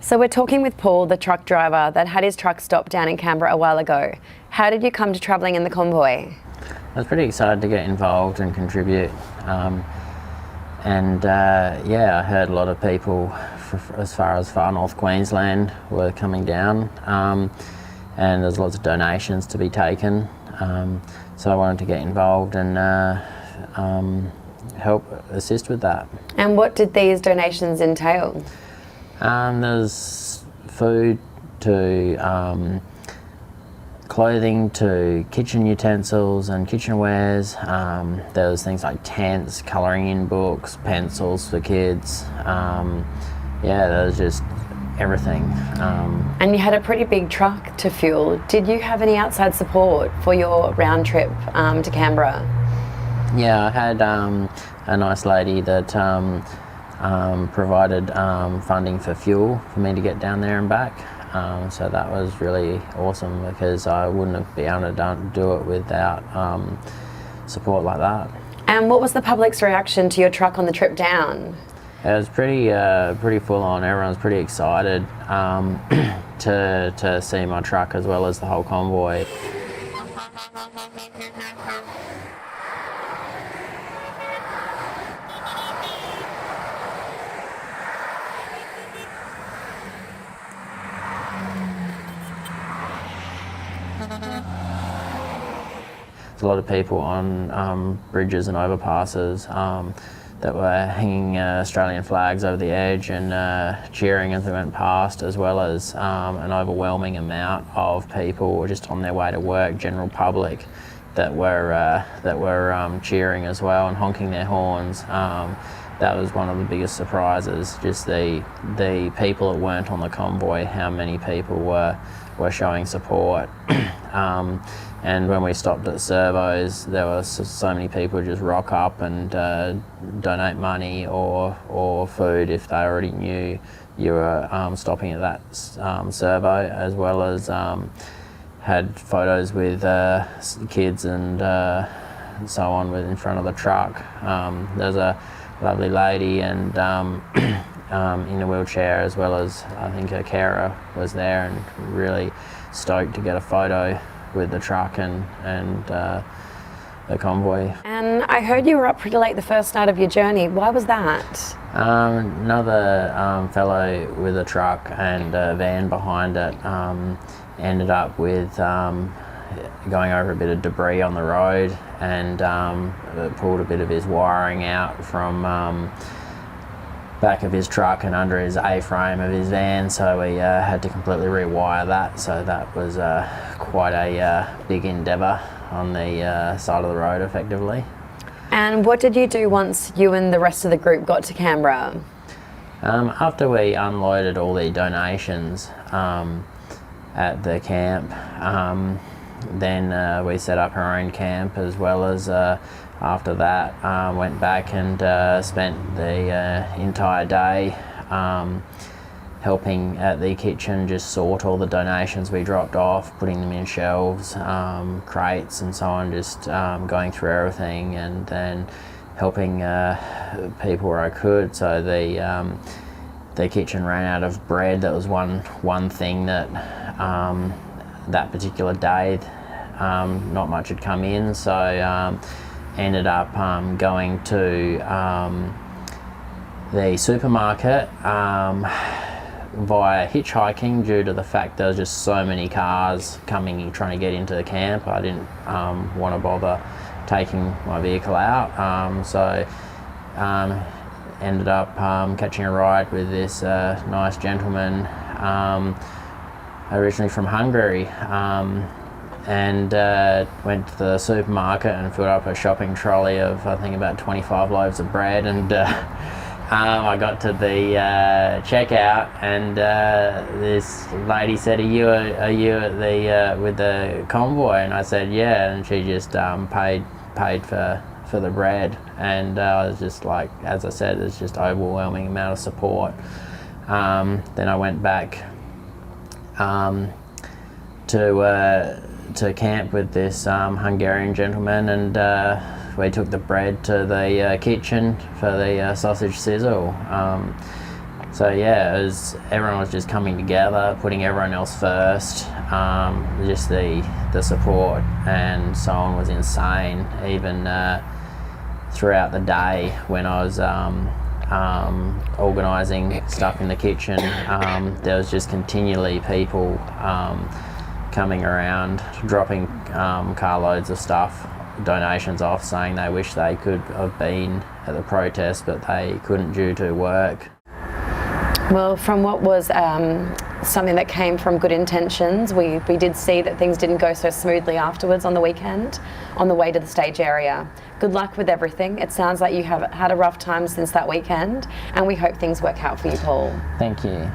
So we're talking with Paul, the truck driver that had his truck stopped down in Canberra a while ago. How did you come to travelling in the convoy? I was pretty excited to get involved and contribute. I heard a lot of people as far as far north Queensland were coming down, and there's lots of donations to be taken. So I wanted to get involved and help assist with that. And what did these donations entail? There's food to clothing to kitchen utensils and kitchenwares. There was things like tents, colouring in books, pencils for kids. There was just everything. And you had a pretty big truck to fuel. Did you have any outside support for your round trip to Canberra? Yeah, I had a nice lady that provided funding for fuel for me to get down there and back. So that was really awesome because I wouldn't have been able to do it without support like that. And what was the public's reaction to your truck on the trip down? It was pretty full on. Everyone's pretty excited to see my truck as well as the whole convoy. There's a lot of people on bridges and overpasses that were hanging Australian flags over the edge and cheering as they went past, as well as an overwhelming amount of people just on their way to work, general public, that were cheering as well and honking their horns. That was one of the biggest surprises, just the people that weren't on the convoy, how many people were showing support. And when we stopped at servos, there were so many people just rock up and donate money or food if they already knew you were stopping at that servo, as well as had photos with kids and so on in front of the truck. There's a lovely lady and in a wheelchair, as well as I think her carer was there, and really stoked to get a photo with the truck and the convoy. And I heard you were up pretty late the first night of your journey. Why was that? Another fellow with a truck and a van behind it ended up with going over a bit of debris on the road, and pulled a bit of his wiring out from back of his truck and under his A-frame of his van, so we had to completely rewire that. So that was quite a big endeavour on the side of the road, effectively. And what did you do once you and the rest of the group got to Canberra? After we unloaded all the donations at the camp, then we set up our own camp, as well as after that went back and spent the entire day helping at the kitchen, just sort all the donations we dropped off, putting them in shelves, crates and so on, just going through everything, and then helping people where I could. So the kitchen ran out of bread. That was one thing that that particular day not much had come in, so ended up going to the supermarket via hitchhiking, due to the fact there was just so many cars coming trying to get into the camp. I didn't want to bother taking my vehicle out, so ended up catching a ride with this nice gentleman originally from Hungary, and went to the supermarket and filled up a shopping trolley of I think about 25 loaves of bread, and I got to the checkout, and this lady said, are you at the with the convoy? And I said yeah, and she just paid for the bread, and I was just like, as I said, it's just overwhelming amount of support. Then I went back to camp with this Hungarian gentleman, and we took the bread to the kitchen for the sausage sizzle. So yeah, everyone was just coming together, putting everyone else first. Just the support and so on was insane. Even throughout the day when I was organising stuff in the kitchen, there was just continually people coming around, dropping carloads of stuff, donations off, saying they wish they could have been at the protest but they couldn't due to work. Well, from what was something that came from good intentions, we did see that things didn't go so smoothly afterwards on the weekend, on the way to the stage area. Good luck with everything. It sounds like you have had a rough time since that weekend, and we hope things work out for you, Paul. Thank you.